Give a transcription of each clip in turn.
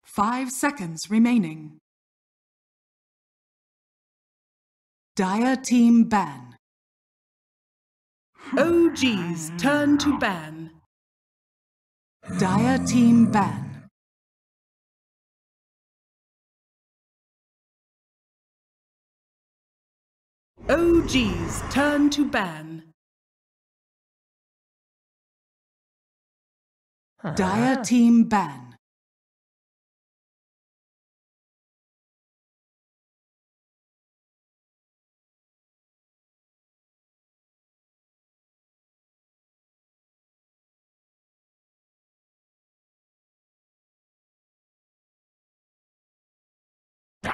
5 seconds remaining. Dire team ban. OG's turn to ban. Dire team ban. OG's turn to ban. Dire team ban.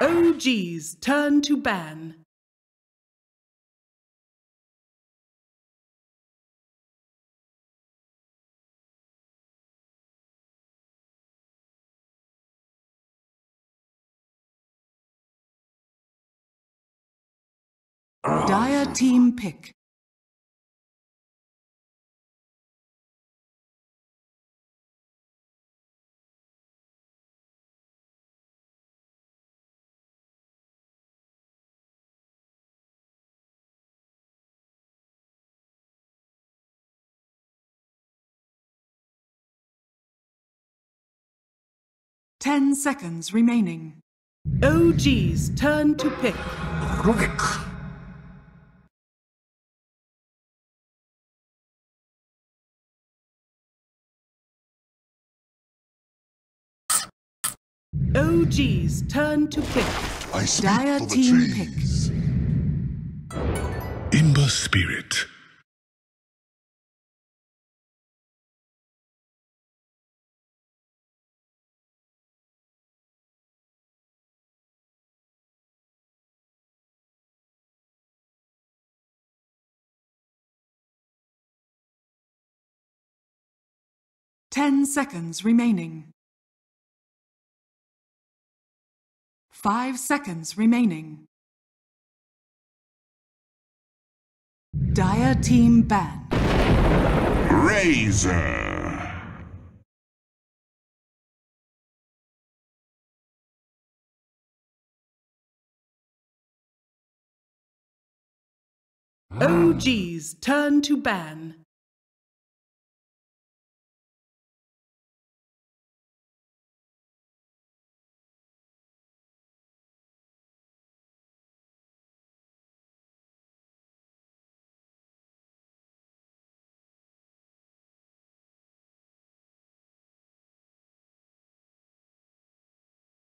OG's turn to ban. Dire team pick. Ten seconds remaining. OG's turn to pick. OG's turn to pick. I speak Dire for the team trees. Imba spirit. Ten seconds remaining. 5 seconds remaining. Dire team ban. Razor. OG's turn to ban.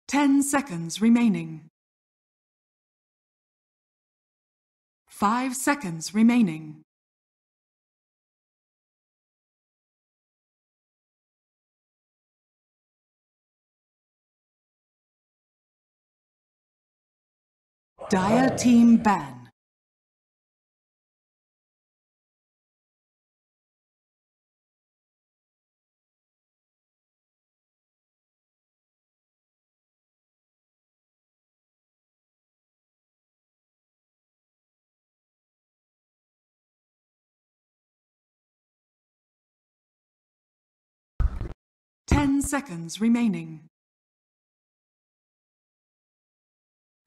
Ten seconds remaining. 5 seconds remaining. Dire team ban. Ten seconds remaining.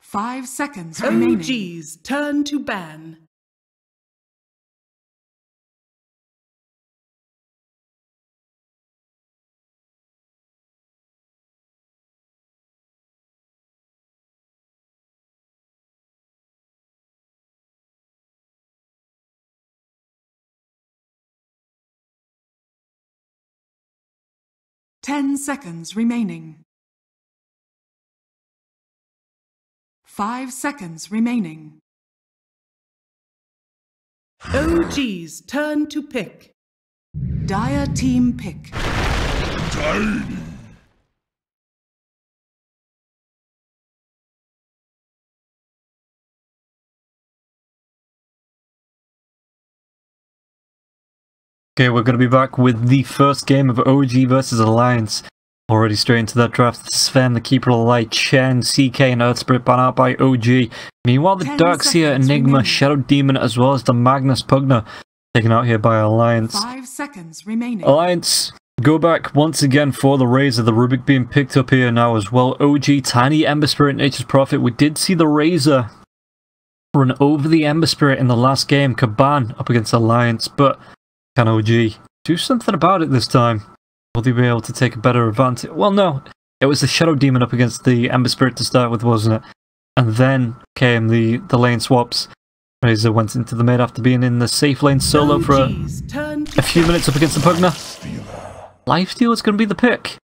5 seconds remaining. OG's turn to ban. Ten seconds remaining. 5 seconds remaining. OG's turn to pick. Dire team pick. Tiny. Okay, we're going to be back with the first game of OG versus Alliance. Already straight into that draft. Sven, the Keeper of the Light, Chen, CK, and Earthspirit ban out by OG. Meanwhile, the 10 Darkseer, seconds Enigma, remaining. Shadow Demon, as well as the Magnus Pugner taken out here by Alliance. 5 seconds remaining. Alliance Go back once again for the Razor. The Rubik being picked up here now as well. OG, Tiny, Ember Spirit, Nature's Prophet. We did see the Razor run over the Ember Spirit in the last game. Caban up against Alliance, but can OG do something about it this time? Will they be able to take a better advantage? Well, no. It was the Shadow Demon up against the Ember Spirit to start with, wasn't it? And then came the lane swaps. Razor went into the mid after being in the safe lane solo for a few minutes up against the Pugna. Lifesteal is going to be the pick.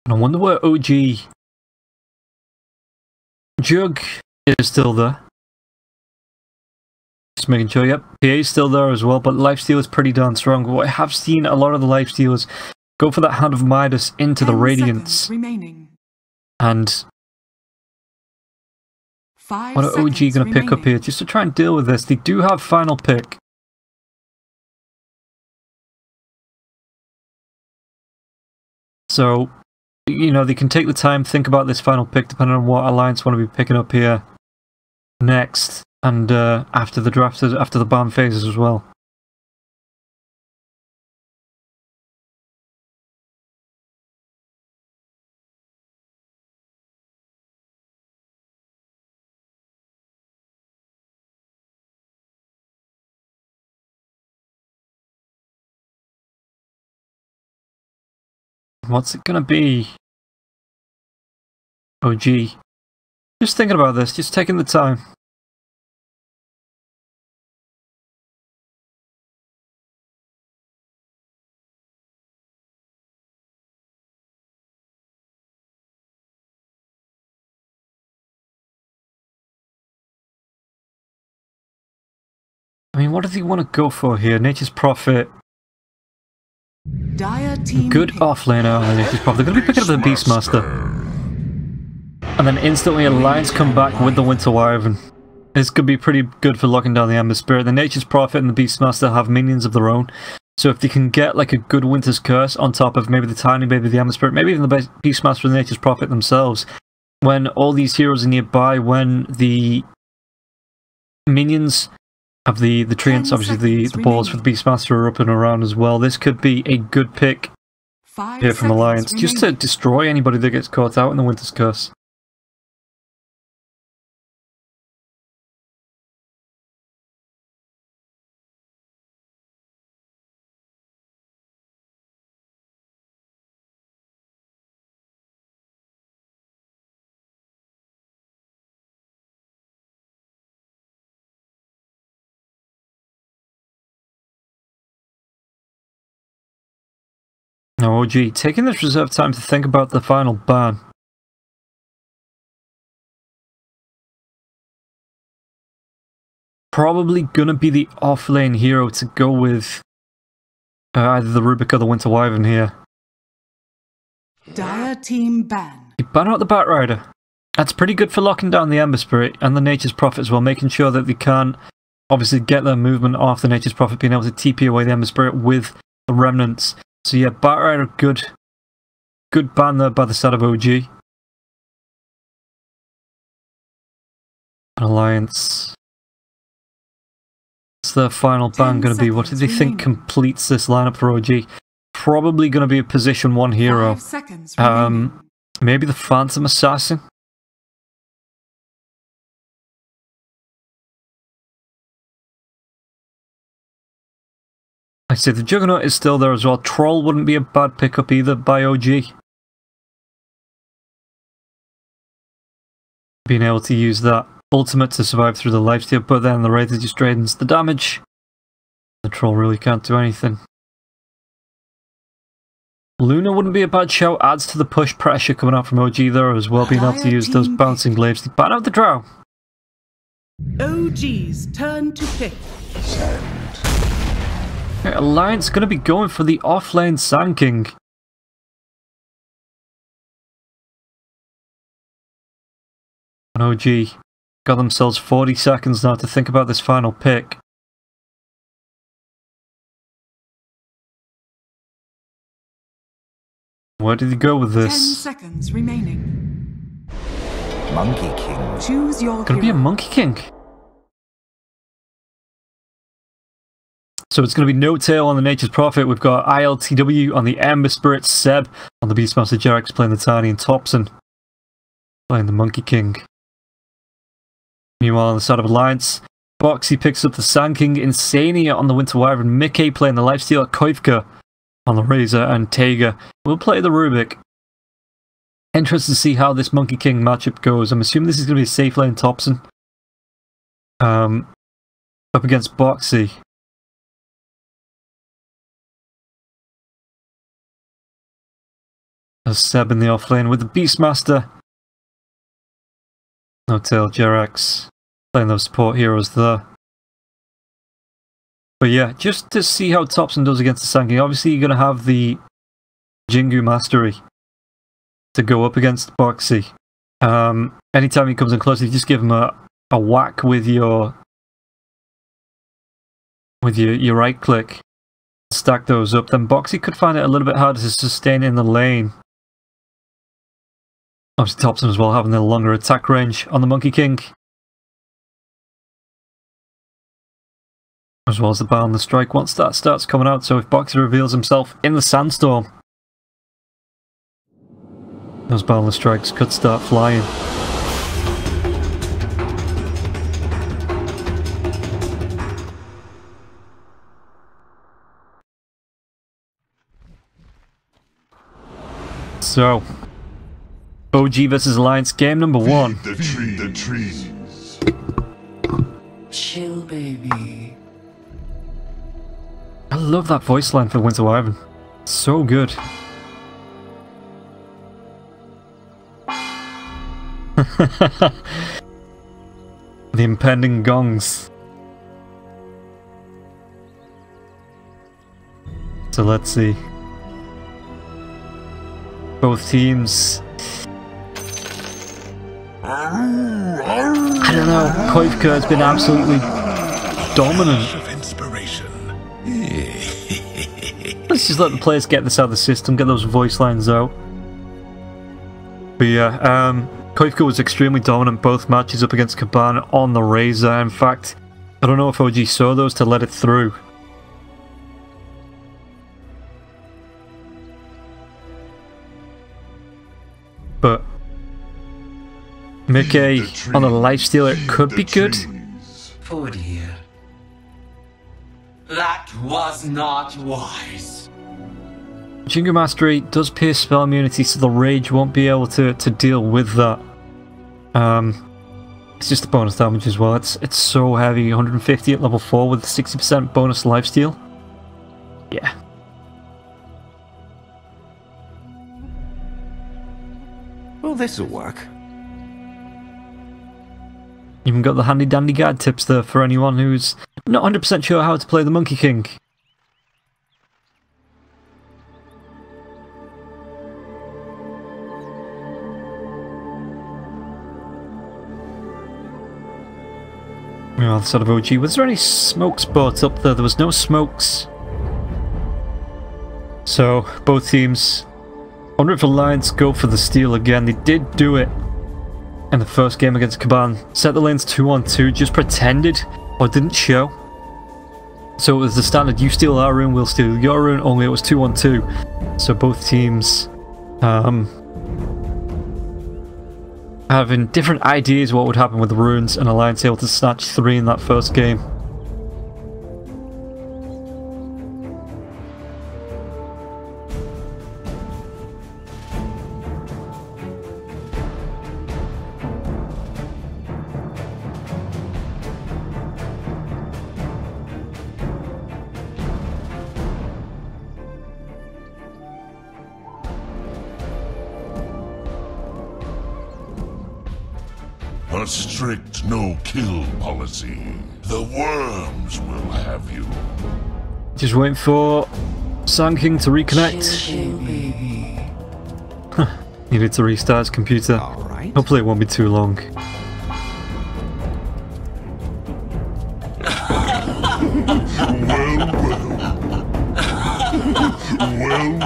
And I wonder where OG... Jug is still there. Just making sure, yep, PA is still there as well, but lifesteal is pretty darn strong. But I have seen a lot of the lifestealers go for that Hand of Midas into the Radiance. And what are OG going to pick up here? Just to try and deal with this, they do have final pick. So, you know, they can take the time, think about this final pick, depending on what Alliance want to be picking up here next, and after the draft, after the ban phases as well. What's it gonna be? OG. Just thinking about this, just taking the time. I mean, what do they want to go for here? Nature's Prophet. Good offlaner on the Nature's Prophet. They're going to be picking up the Beastmaster. And then instantly Alliance come back with the Winter Wyvern. This could be pretty good for locking down the Ember Spirit. The Nature's Prophet and the Beastmaster have minions of their own. So if they can get like a good Winter's Curse on top of maybe the Tiny, maybe the Ember Spirit, maybe even the Beastmaster and the Nature's Prophet themselves, when all these heroes are nearby, when the minions of the treants, obviously the balls for the Beastmaster are up and around as well. This could be a good pick here from Alliance, just to destroy anybody that gets caught out in the Winter's Curse. Now OG, taking this reserve time to think about the final ban. Probably gonna be the off-lane hero to go with either the Rubik or the Winter Wyvern here. Dire team ban. You ban out the Batrider. That's pretty good for locking down the Ember Spirit and the Nature's Prophet as well, making sure that they can't obviously get their movement off the Nature's Prophet, being able to TP away the Ember Spirit with the Remnants. So yeah, Batrider, good ban there by the side of OG. Alliance. What's their final ban going to be? What do they think completes this lineup for OG? Probably going to be a position 1 hero. Maybe the Phantom Assassin. I say the Juggernaut is still there as well. Troll wouldn't be a bad pickup either by OG. Being able to use that ultimate to survive through the lifesteal, but then the Razor just drains the damage. The Troll really can't do anything. Luna wouldn't be a bad shout, adds to the push pressure coming out from OG there as well, being able to use those bouncing glaives to ban out the Drow. OG's turn to pick. Okay, Alliance going to be going for the off-lane Sand King. And OG got themselves 40 seconds now to think about this final pick. Where did he go with this? 10 seconds remaining. Monkey King. Choose your Gonna be a Monkey King. So it's going to be No Tail on the Nature's Prophet. We've got ILTW on the Ember Spirit, Seb on the Beastmaster, Jarex playing the Tiny, and Thompson playing the Monkey King. Meanwhile, on the side of Alliance, Boxy picks up the Sand King, Insania on the Winter Wyvern, Mickey playing the Lifestealer, Koivka on the Razor, and Tega will play the Rubik. Interested to see how this Monkey King matchup goes. I'm assuming this is going to be a safe lane Thompson. Up against Boxy. There's Seb in the offlane with the Beastmaster. No Tail, Jarex playing those support heroes there. But yeah, just to see how Thompson does against the Sand King. Obviously you're going to have the Jingu Mastery to go up against Boxy. Anytime he comes in close, you just give him a whack with your right click. Stack those up. Then Boxy could find it a little bit harder to sustain in the lane. Obviously Thompson as well having the longer attack range on the Monkey King. As well as the Boundless Strike once that starts coming out. So if Boxy reveals himself in the Sandstorm, those Boundless Strikes could start flying. So, OG versus Alliance, game number 1. The trees. Chill, baby. I love that voice line for Winter Wyvern. So good. The impending gongs. So let's see. Both teams. I don't know. Koivka has been absolutely dominant. Of inspiration. Let's just let the players get this out of the system, get those voice lines out. But yeah, Koivka was extremely dominant both matches up against Caban on the Razor. In fact, I don't know if OG saw those to let it through. But Mickey on the Lifestealer could be good. Poor dear. That was not wise. Jingu Mastery does pierce spell immunity, so the Rage won't be able to deal with that. It's just a bonus damage as well. It's so heavy, 150 at level 4 with 60% bonus lifesteal. Yeah. Well, this'll work. Even got the handy dandy guide tips there for anyone who's not 100% sure how to play the Monkey King. On the side of OG, was there any smokes brought up there? There was no smokes. So, both teams, I wonder if Alliance go for the steal again. They did do it in the first game against Caban. Set the lanes 2-on-2, just pretended, or didn't show. So it was the standard, you steal our rune, we'll steal your rune, only it was 2-on-2. So both teams having different ideas what would happen with the runes, and Alliance able to snatch 3 in that first game. A strict no-kill policy. The worms will have you. Just waiting for Sand King to reconnect. Chill, baby. Needed to restart his computer. Alright. Hopefully it won't be too long. Well.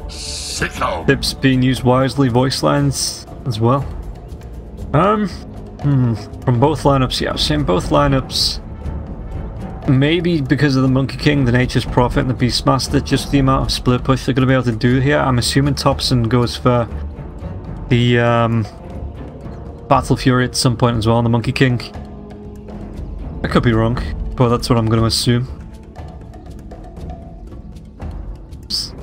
Sicko. Tips being used wisely, voice lines as well. From both lineups, yeah, I've seen both lineups. Maybe because of the Monkey King, the Nature's Prophet, and the Beastmaster, just the amount of split push they're going to be able to do here. I'm assuming Thompson goes for the Battle Fury at some point as well, on the Monkey King. I could be wrong, but that's what I'm going to assume.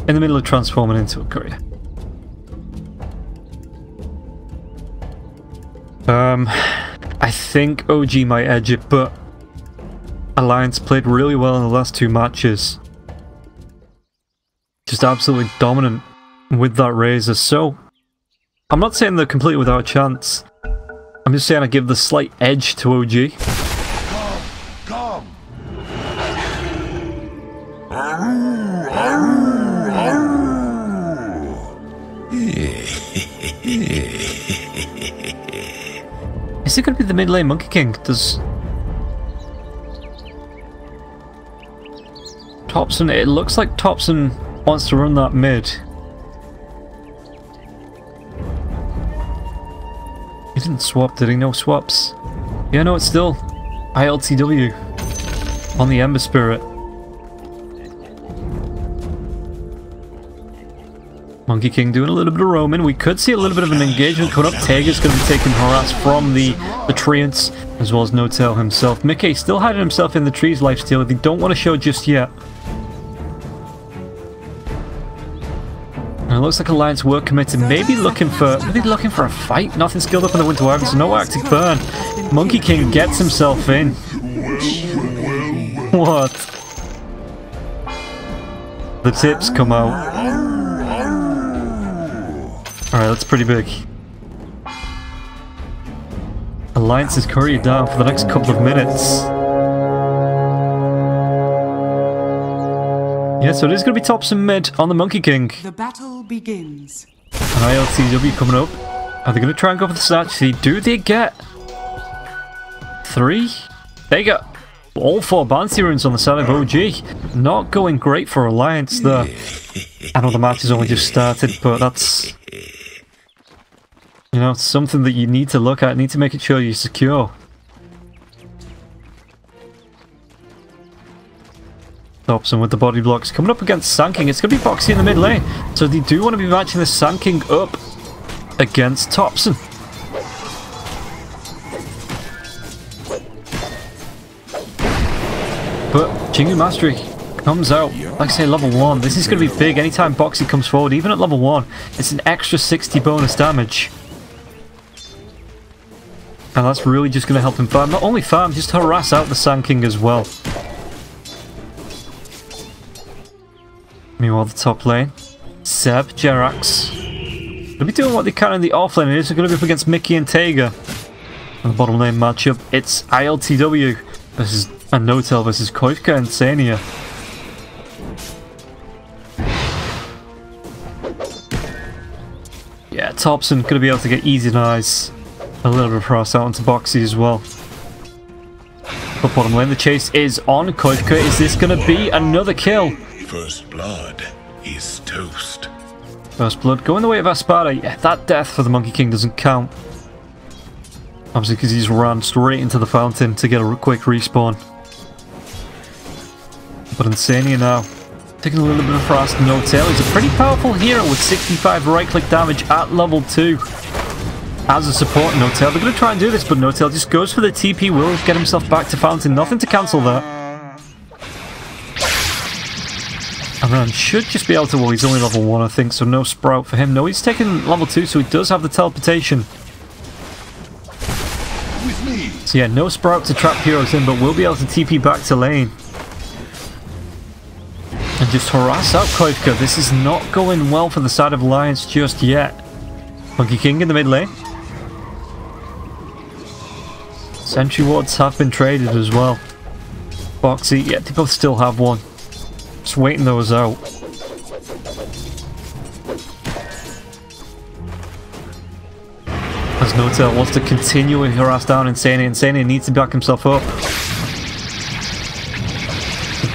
In the middle of transforming into a courier. I think OG might edge it, but Alliance played really well in the last two matches. Just absolutely dominant with that Razor, so I'm not saying they're completely without a chance. I'm just saying I give the slight edge to OG. Come. Is it going to be the mid lane Monkey King? Does Thompson... It looks like Thompson wants to run that mid. He didn't swap, did he? No swaps. Yeah, no, it's still ILTW on the Ember Spirit. Monkey King doing a little bit of roaming. We could see a little bit of an engagement coming up. Tega's going to be taking harass from the Treants, as well as No Tail himself. Mickey still hiding himself in the trees lifesteal. They don't want to show just yet. And it looks like Alliance were committed. Maybe looking for a fight. Nothing skilled up in the Winter Wyvern, so no Arctic Burn. Monkey King gets himself in. What? The tips come out. Alright, that's pretty big. Alliance is couriered down for the next couple of minutes. Yeah, so it is going to be Thompson mid on the Monkey King. The battle begins. An ILTW coming up. Are they going to try and go for the snatch? Do they get 3? They got all 4 bouncy runes on the side of OG. Not going great for Alliance there. I know the match has only just started, but that's... You know, it's something that you need to look at, need to make sure you're secure. Thompson with the body blocks coming up against Sanking. It's going to be Boxy in the mid lane, so they do want to be matching the Sanking up against Thompson. But Jingu Mastery comes out, like I say, level 1. This is going to be big. Anytime Boxy comes forward, even at level 1, it's an extra 60 bonus damage. And that's really just going to help him farm. Not only farm, just harass out the Sand King as well. Meanwhile, the top lane, Seb, Jerax, going to be doing what they can in the off lane. It is going to be up against Mickey and Taiga. And the bottom lane matchup, it's ILTW versus No-Tail versus Koifka and Sania. Yeah, Thompson going to be able to get easy nice. A little bit of cross out onto Boxy as well. But bottom lane, the chase is on Koifka. Is this going to be another kill? First blood is toast. First blood going the way of Espada. Yeah, that death for the Monkey King doesn't count. Obviously because he's ran straight into the fountain to get a quick respawn. But Insania now taking a little bit of frost. No Tail. He's a pretty powerful hero with 65 right click damage at level 2. As a support, No Tail. They're going to try and do this, but No Tail just goes for the TP. Will get himself back to fountain. Nothing to cancel that. And then should just be able to... Well, he's only level 1, I think, so no Sprout for him. No, he's taking level 2, so he does have the teleportation. So yeah, no Sprout to trap heroes in, but will be able to TP back to lane. And just harass out Koifka. This is not going well for the side of Alliance just yet. Monkey King in the mid lane. Sentry wards have been traded as well. Boxy, yeah, they both still have one. Just waiting those out. As No-Tail wants to continue with harass down Insania. Insania needs to back himself up.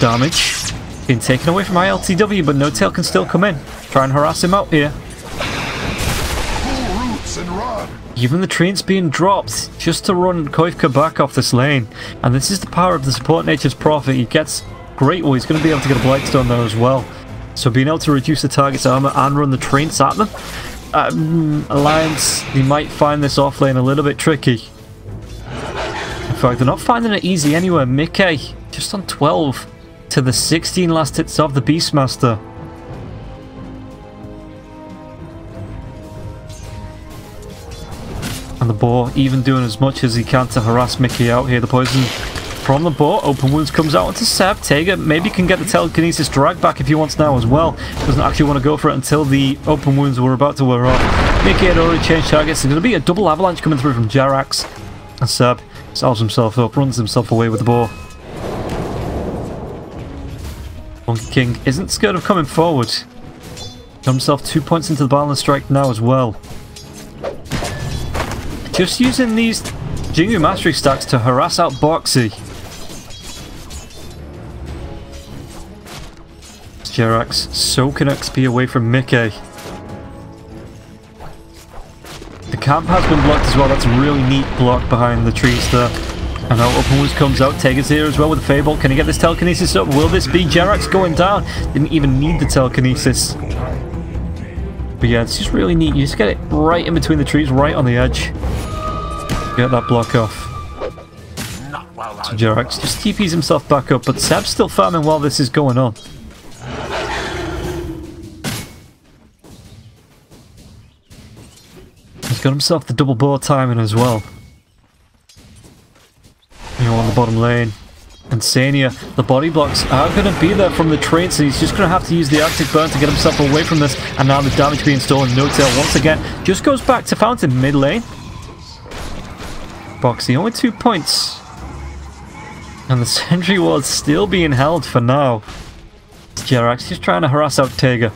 damage. Being taken away from ILTW, but No Tail can still come in. Try and harass him out here. Pull roots and run. Even the treant's being dropped just to run Koivka back off this lane. And this is the power of the support Nature's Prophet. He gets great. Well, he's going to be able to get a Blightstone there as well. So being able to reduce the target's armor and run the treants at them. Alliance, they might find this off lane a little bit tricky. In fact, they're not finding it easy anywhere. Mickey just on 12 to the 16 last hits of the Beastmaster. And the boar even doing as much as he can to harass Mickey out here. The poison from the boar. Open wounds comes out onto Seb. Tega maybe can get the telekinesis drag back if he wants now as well. Doesn't actually want to go for it until the open wounds were about to wear off. Mickey had already changed targets. There's going to be a double avalanche coming through from Jarax. And Seb salves himself up, runs himself away with the boar. Monkey King isn't scared of coming forward. Got himself 2 points into the balance strike now as well. Just using these Jingu Mastery stacks to harass out Boxy. Jerax soaking XP away from Mickey. The camp has been blocked as well. That's a really neat block behind the trees there. And now Open Wounds comes out. Tega's here as well with the Fable. Can he get this telekinesis up? Will this be Jerax going down? Didn't even need the telekinesis. But yeah, it's just really neat. You just get it right in between the trees, right on the edge. Get that block off. So Jerax just TPs himself back up, but Seb's still farming while this is going on. He's got himself the double boar timing as well. You know, on the bottom lane. And Sania, the body blocks are going to be there from the train, so he's just going to have to use the Arctic Burn to get himself away from this. And now the damage being stolen. No Tail once again just goes back to Fountain mid lane. Boxy only 2 points. And the sentry ward's still being held for now. Jerax just trying to harass out Tega.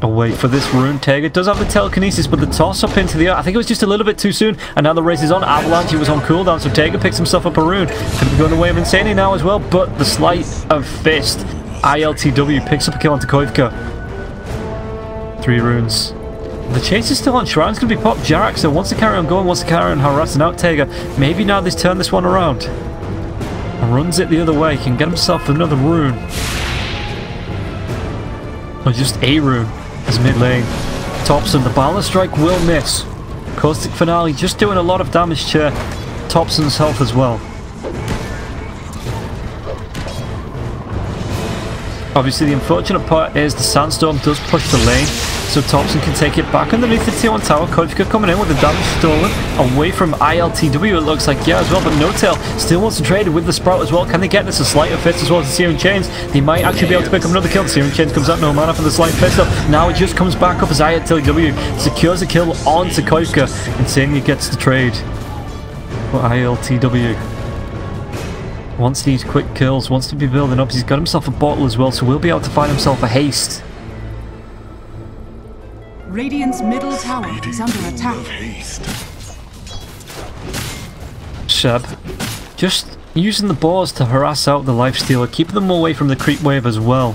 Away for this rune. Tega does have the telekinesis, but the toss up into the air, I think it was just a little bit too soon. And now the race is on. Avalanche, he was on cooldown, so Tega picks himself up a rune. Could be going the way of Insania now as well, but the sleight of fist. ILTW picks up a kill onto Koivka. 3 runes. The chase is still on. Shrine's going to be popped. Jerax, so wants to carry on going, wants to carry on harassing out Tega. Maybe now they've turned this one around. And runs it the other way. Can get himself another rune. Or just a rune. As mid lane. Thompson, the balance strike will miss. Caustic Finale just doing a lot of damage to Thompson's health as well. Obviously the unfortunate part is the Sandstorm does push the lane, so Thompson can take it back underneath the tier 1 tower. Koivka coming in with the damage stolen away from ILTW, it looks like, yeah, as well, but No Tail still wants to trade it with the Sprout as well. Can they get this? A Sleight of Fist as well as the Searing Chains. They might actually be able to pick up another kill. The Searing Chains comes out, no mana for the Sleight of Fist though. Now it just comes back up as ILTW secures a kill onto Koivka, and Sanya gets the trade for ILTW. Wants these quick kills, wants to be building up. He's got himself a bottle as well, so we'll be able to find himself a haste. Radiant's middle tower is under attack. Shab just using the boars to harass out the Lifestealer, keep them away from the creep wave as well.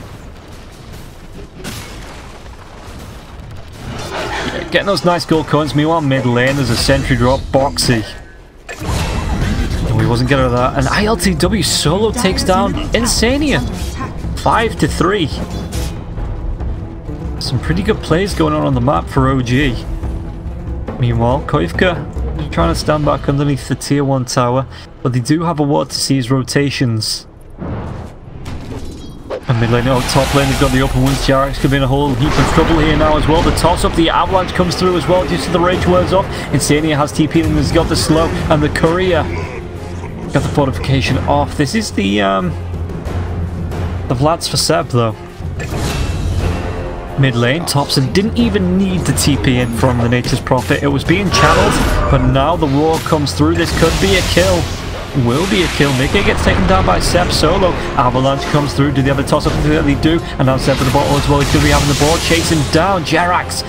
Yeah, getting those nice gold coins. Meanwhile, mid lane there's a sentry drop. Boxy. He wasn't getting that, and ILTW solo takes down Insania 5-3. Some pretty good plays going on the map for OG. Meanwhile, Koivka trying to stand back underneath the tier 1 tower, but they do have a ward to see his rotations. And mid lane, top lane, they've got the open wounds. Jarax could be in a whole heap of trouble here now as well. The toss up, the avalanche comes through as well, just as the rage wears off. Insania has TP and has got the slow, and the courier got the fortification off. This is the Vlads for Seb though. Mid lane, Thompson didn't even need to TP in from the Nature's Prophet. It was being channeled, but now the roar comes through. This could be a kill. Will be a kill. Mickey gets taken down by Seb solo. Avalanche comes through. Do the other toss up? They do. And now Seb with the bottle as well. He's going to be having the ball chasing down Jerax.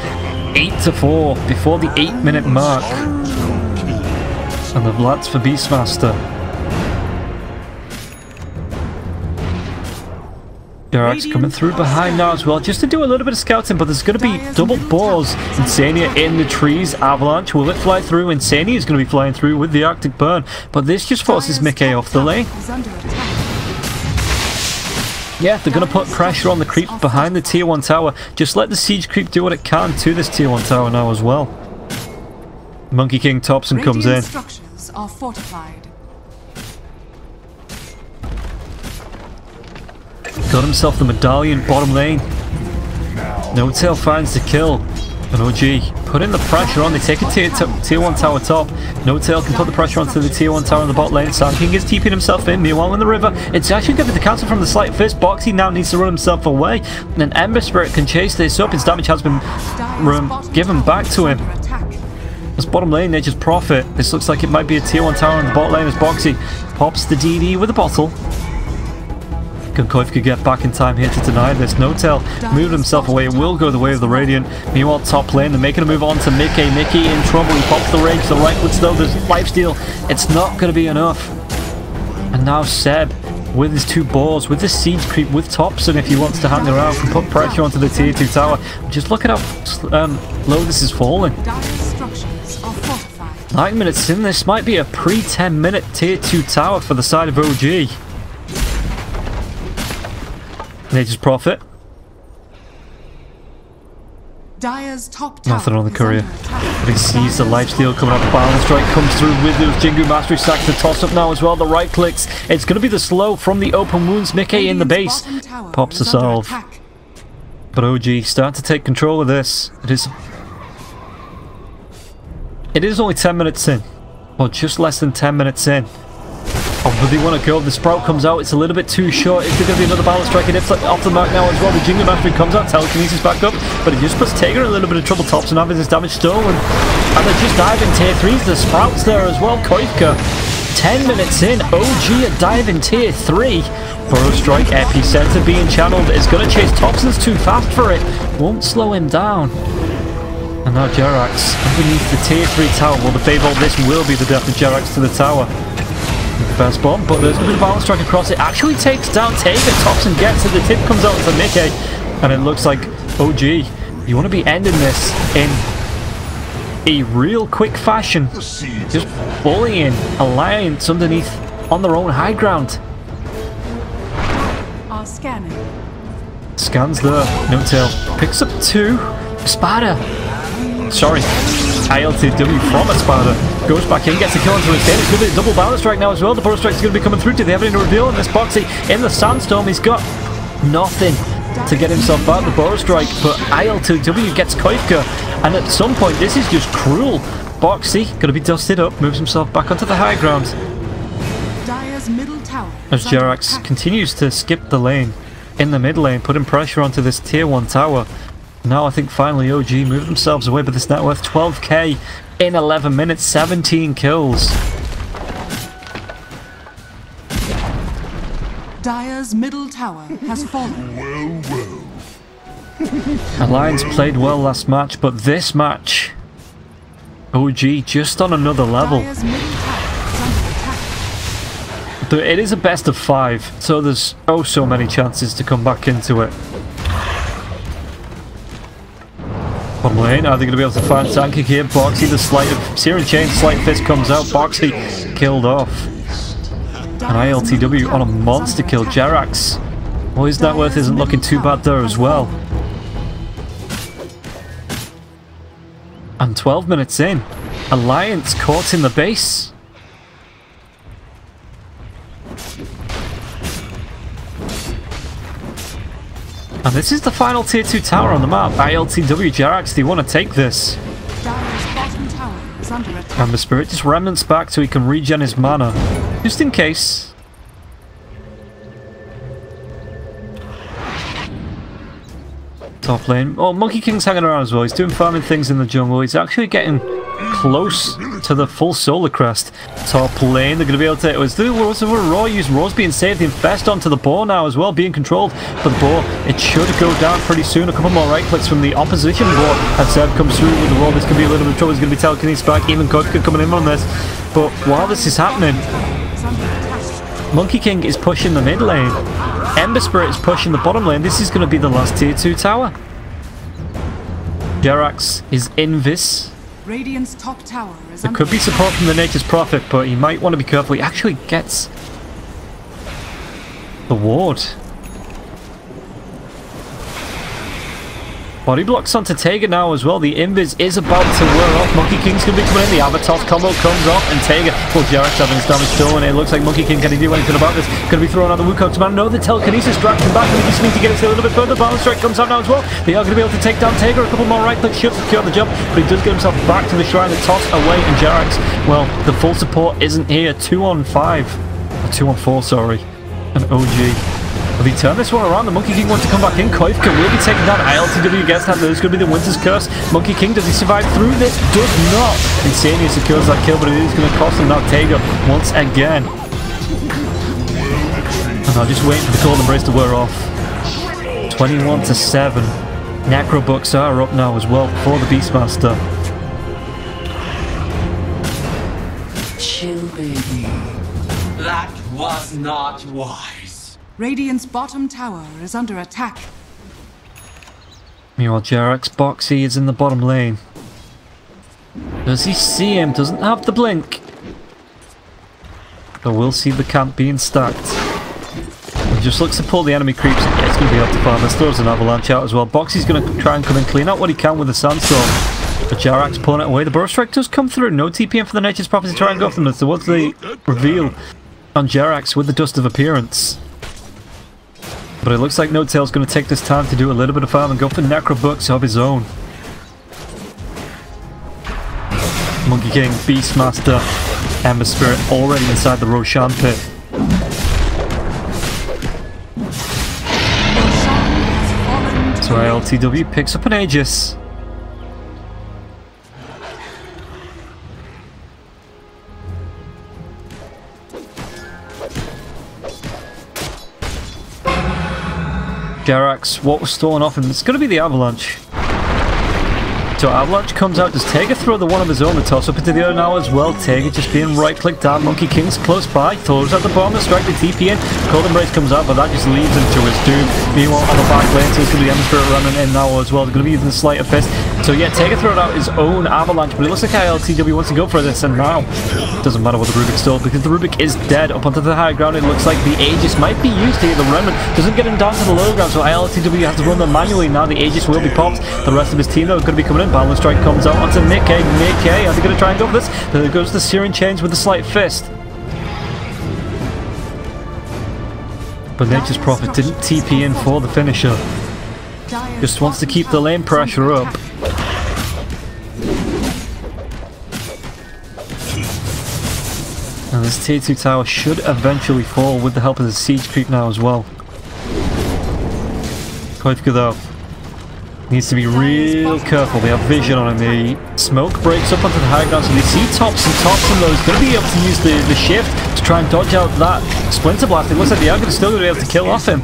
8-4 before the 8-minute mark. And the Vlads for Beastmaster. Jarak's coming through behind now as well, just to do a little bit of scouting, but there's going to be double boars. Insania in the trees. Avalanche, will it fly through? Insania is going to be flying through with the Arctic Burn, but this just forces Mickey off the lane. Yeah, they're going to put pressure on the creep behind the tier 1 tower. Just let the siege creep do what it can to this tier 1 tower now as well. Monkey King Thompson comes in. Structures are fortified. Got himself the medallion, bottom lane. No Tail finds the kill. And OG putting the pressure on. They take a tier 1 tower top. No Tail can put the pressure onto the tier 1 tower in the bot lane. Sand King is TPing himself in. Meanwhile in the river, it's actually going to be the cancel from the Slight Fist. Boxy now needs to run himself away. And an Ember Spirit can chase this up. His damage has been given back to him. As bottom lane, they just profit. This looks like it might be a tier 1 tower in the bot lane as Boxy pops the DD with a bottle. Can Koif get back in time here to deny this? No Tail moved himself away. It will go the way of the Radiant. Meanwhile, top lane, they're making a move on to Mickey. Mickey in trouble. He pops the rage to the right, but still there's lifesteal. It's not going to be enough. And now Seb with his 2 boars, with the siege creep, with Thompson if he wants to hang around, can put pressure onto the tier 2 tower. Just look at how low this is falling. 9 minutes in, this might be a pre-10 minute tier 2 tower for the side of OG. Nature's Prophet. Dire's top tower. Nothing on the courier. But he sees the lifesteal coming up. Balance Strike comes through with those Jingu Mastery stacks. The toss up now as well. The right clicks. It's going to be the slow from the open wounds. Mickey in the base. Pops the salve. But OG start to take control of this. It is only 10 minutes in. Well, just less than 10 minutes in. Oh, but they want to go. The Sprout comes out. It's a little bit too short. Is there going to be another Balance Strike? It's off the mark now as well. The Jingle Mastery comes out. Telekinesis back up. But it just puts Tager in a little bit of trouble. Thompson having his damage stolen. And they're just diving tier 3s. The Sprout's there as well. Koifka. 10 minutes in. OG are diving tier 3. Burrow Strike. Epicenter being channeled. It's going to chase. Thompson's too fast for it. Won't slow him down. And now Jerax underneath the tier 3 tower. Well, the Fable, this will be the death of Jerax to the tower. Best bomb, but there's a bit of Balance Strike across it. Actually takes down Tager. Thompson gets it. The tip comes out to Mickey. And it looks like, OG, you want to be ending this in a real quick fashion. Just bullying Alliance underneath on their own high ground. Are scanning. Scans there. No Tail. Picks up 2. Spada. Sorry. ILTW from a Spada. Goes back in, gets a kill onto his head. It's going to be a double Balance Strike now as well. The Burrow Strike is going to be coming through. Do they have any reveal on this Boxy? In the Sandstorm, he's got nothing to get himself out of the Burrow Strike. But ILTW gets Koifka. And at some point, this is just cruel. Boxy, going to be dusted up, moves himself back onto the high ground. Dire's middle tower. As Jerax continues to skip the lane in the mid lane, putting pressure onto this tier 1 tower. Now I think finally OG moved themselves away, but this net worth 12k in 11 minutes, 17 kills. Dire's middle tower has fallen. Alliance played well last match, but this match, OG just on another level. Dire's middle tower is under attack. It is a best of 5, so there's oh so many chances to come back into it. Bottom lane, are they going to be able to find Sankey here? Boxy, the slight of Searing Chain, Slight Fist comes out. Boxy killed off. And ILTW on a monster kill. Jerax. Well, his net worth isn't looking too bad there as well. And 12 minutes in, Alliance caught in the base. And this is the final tier 2 tower on the map. ILTW Jerax, they want to take this. Dire's bottom tower is under attack. And the Spirit just remnants back so he can regen his mana. Just in case. Top lane. Oh, Monkey King's hanging around as well. He's doing farming things in the jungle. He's actually getting close to the full Solar Crest. Top lane, they're going to be able to... Was the Raw use? Raw's being saved. The Infest onto the boar now as well, being controlled. But the boar, it should go down pretty soon. A couple more right clicks from the opposition boar. As Seb comes through with the Raw, this could be a little bit of trouble. There's going to be telekinesis back. Even Kotka coming in on this. But while this is happening... Monkey King is pushing the mid lane. Ember Spirit is pushing the bottom lane. This is going to be the last tier 2 tower. Jerax is invis. Radiant's top tower is There under could be support from the Nature's Prophet, but he might want to be careful. He actually gets the ward. Body blocks onto Tega now as well. The invis is about to wear off. Monkey King's going to be coming in. The Avatar combo comes off, and Tega. Well, Jerax having his damage stolen. It looks like Monkey King can do anything about this. Going to be throwing out the Wukong command. No, the telekinesis dragged him back. We just need to get it a little bit further. Balance strike comes out now as well. They are going to be able to take down Tega. A couple more right clicks should secure the jump, but he does get himself back to the shrine and toss away. And Jerax, well, the full support isn't here. 2 on 5. Or 2 on 4, sorry. And OG. Will he turn this one around? The Monkey King wants to come back in. Koifka will be taken down. ILTW gets that. There's going to be the Winter's Curse. Monkey King, does he survive through this? Does not. Insania secures that kill, but it is going to cost him now. Tega once again. And I'll just wait for the Cold Embrace to wear off. 21-7. Necrobucks are up now as well for the Beastmaster. Chill, baby. That was not wise. Radiant's bottom tower is under attack. Meanwhile, Jerax Boxy is in the bottom lane. Does he see him? Doesn't have the blink. But we'll see the camp being stacked. He just looks to pull the enemy creeps. Yeah, it's going to be up to farm. This throws an avalanche out as well. Boxy's going to try and come and clean out what he can with the sandstorm. But Jerax pulling it away. The burst strike does come through. No TPM for the Nature's Prophet to try and go for them. So what's the reveal on Jerax with the Dust of Appearance? But it looks like No Tail's going to take this time to do a little bit of farm and go for Necrobucks of his own. Monkey King, Beastmaster, Ember Spirit already inside the Roshan pit. So ILTW picks up an Aegis. Jerax, what was stolen off him? It's going to be the Avalanche. So Avalanche comes out. Does Tega throw the one of his own? The toss up into the other now as well. Tega just being right clicked down. Monkey King's close by. Throws out the bomb to strike the TP in. Cold Embrace comes out, but that just leaves him to his doom. Meanwhile, on the back lane, so it's going to be Ember Spirit running in now as well. They're going to be using the Sleight of Fist. So yeah, Tega throwed out his own Avalanche, but it looks like ILTW wants to go for this, and now it doesn't matter what the Rubik stole because the Rubik is dead. Up onto the high ground, it looks like the Aegis might be used here. The Remnant doesn't get him down to the low ground, so ILTW has to run them manually. Now the Aegis will be popped. The rest of his team though are going to be coming in. Balance strike comes out onto Nikkei. Nikkei, are they going to try and go for this? There goes the Searing Chains with the Slight Fist. But Nature's Prophet didn't TP in for the finisher. Just wants to keep the lane pressure up. And this tier 2 tower should eventually fall with the help of the siege creep now as well. Koifka though needs to be real careful. They have vision on him. The smoke breaks up onto the high ground, so they see tops and though. He's going to be able to use the shift to try and dodge out that Splinter Blast. It looks like they are still going to be able to kill off him.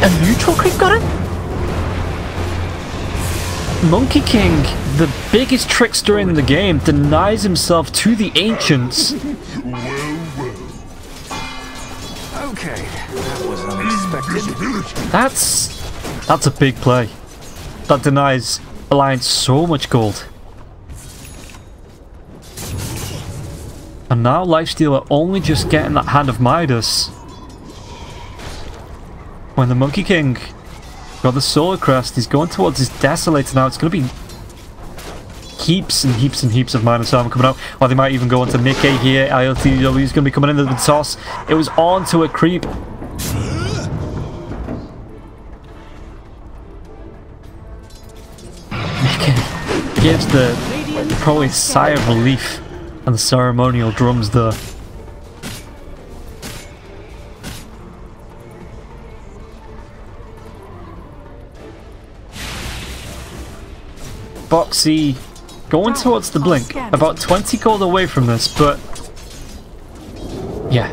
A neutral creep got him? Monkey King, the biggest trickster in the game, denies himself to the Ancients. Okay, that was unexpected. That's a big play. That denies Alliance so much gold. And now Lifestealer only just getting that Hand of Midas. When the Monkey King got the Solar Crest, he's going towards his Desolator now. It's going to be heaps and heaps and heaps of Minus Armor coming out. Or they might even go onto Nikkei here. ILTW is going to be coming in with the toss. It was on to a creep. Nikkei gives probably a sigh of relief and the ceremonial drums there. Boxy going towards the blink, about 20 gold away from this, but yeah.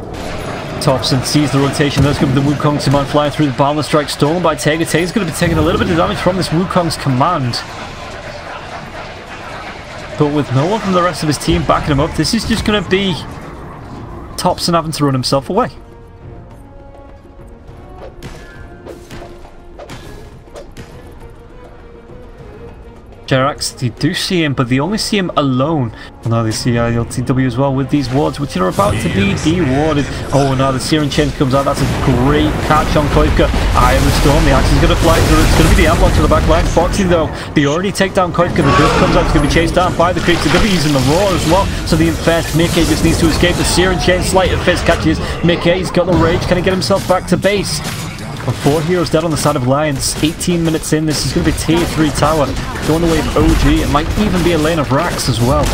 Thompson sees the rotation. There's going to be the Wukong's command flying through. The Boundless Strike stolen by Tega. Tega's going to be taking a little bit of damage from this Wukong's command. But with no one from the rest of his team backing him up, this is just going to be Thompson having to run himself away. Jerax, they do see him, but they only see him alone. Now they see ILTW as well with these wards, which are about to be de-warded. Oh, now the Searing Chain comes out. That's a great catch on Koivka. Eye of the Storm, the axe is going to fly through. It's going to be the avalanche to the back line. Foxy, though, they already take down Koivka. The dust comes out. It's going to be chased down by the creeps. They're going to be using the roar as well. So the Infest, Mickey just needs to escape. The Searing Chain, Sleight of Fist catches Mickey. He's got the rage. Can he get himself back to base? 4 heroes dead on the side of Alliance. 18 minutes in, this is going to be tier 3 tower. Going away with OG. It might even be a lane of Rax as well.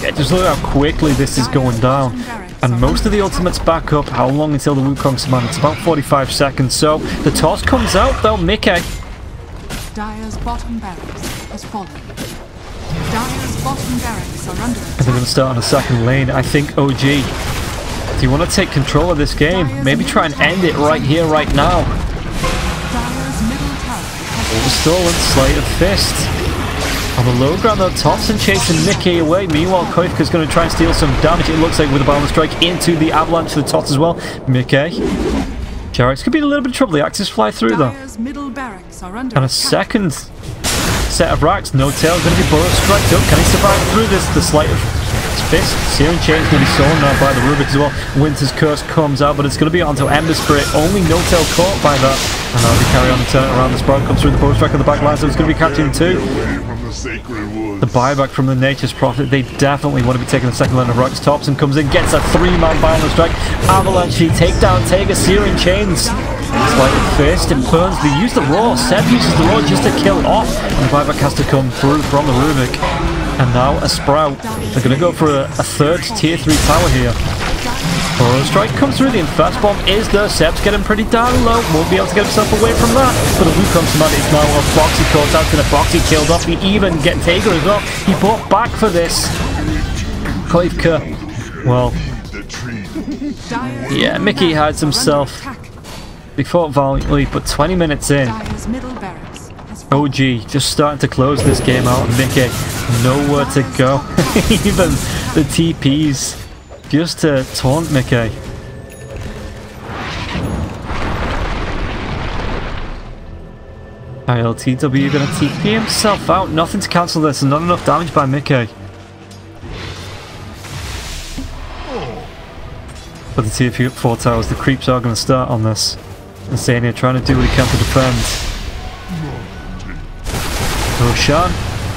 Yeah, just look how quickly this is going down. And most of the ultimates back up. How long until the Wukong's command? It's about 45 seconds. So the toss comes out though. Mickey. Dire's bottom barracks has fallen. Dire's bottom barracks are under attack. And they're going to start on a second lane. I think OG. Do you want to take control of this game? Maybe try and end it right here, right now. Overstolen, Sleight of Fist. On the low ground though, Thompson chasing Mickey away. Meanwhile, Koivka's going to try and steal some damage. It looks like with a balance strike into the avalanche to the top as well. Mickey. Jerax could be in a little bit of trouble. The axes fly through though. And a second set of racks. No tail going to be burrow striked up. Can he survive through this? The Sleight of Fist. Searing Chain's going to be stolen now by the Rubik as well. Winter's Curse comes out, but it's going to be onto Ember Spirit. Only No Tail caught by that. And now they carry on and turn it around. The Sprout comes through the burrow strike of the back line, so it's going to be catching too. The buyback from the Nature's Prophet. They definitely want to be taking the second line of rocks. Thompson comes in, gets a 3-man balance strike. Avalanche, take down Tega. Searing Chains. Sleight of Fist, it burns. They use the Roar. Seb uses the Roar just to kill off. And the buyback has to come through from the Rubik. And now a Sprout. They're going to go for a third tier 3 tower here. Burrow strike comes through. The Infest Bomb is there. Seb's getting pretty down low. Won't be able to get himself away from that. But the Wukong command is now a Foxy caught out. And a Foxy killed off. He even get Tager as well. He bought back for this. Koivka. Well. Yeah, Mickey hides himself. They fought valiantly, but 20 minutes in. OG just starting to close this game out, and Mickey nowhere to go. Even the TPs just to taunt Mickey. ILTW gonna TP himself out. Nothing to cancel this, and not enough damage by Mickey. But the tier 4 towers, the creeps are gonna start on this. Insania trying to do what he can to defend. Roshan,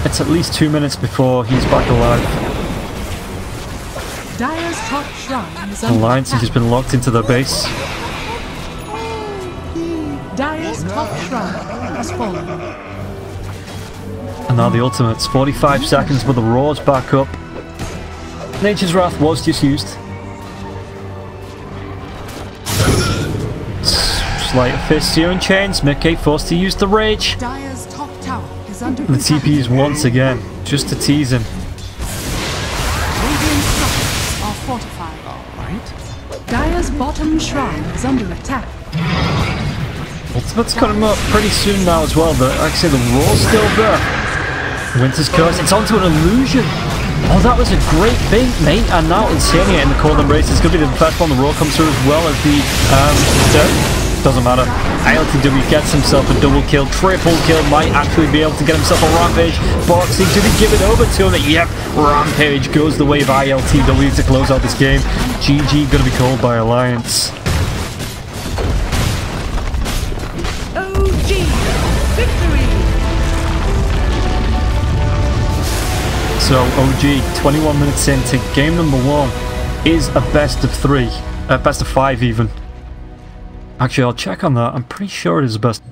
it's at least 2 minutes before he's back alive. Dire's top shrine is Alliance has just been locked into their base. Dire's top shrine has fallen. And now the ultimates, 45 seconds, but the Roar's back up. Nature's Wrath was just used. Sleight of Fist, Searing Chains, Mickey forced to use the Rage. Dire's top tower is under The TPs once again, just to tease him. Radiant structures are fortified. Alright. Dire's bottom shrine is under attack. Ultimate's coming up pretty soon now as well, but like I say, the Roar's still there. Winter's Curse, it's onto an illusion. Oh, that was a great bait, mate. And now Insania in the cold embrace. It's going to be the first one. The Roar comes through as well as the doesn't matter. ILTW gets himself a double kill, triple kill, might actually be able to get himself a Rampage. Boxing, did he give it over to him? Yep, Rampage goes the way of ILTW to close out this game. GG going to be called by Alliance. OG victory! So OG, 21 minutes into game number 1, is a best of 3, best of 5 even. Actually, I'll check on that. I'm pretty sure it is a best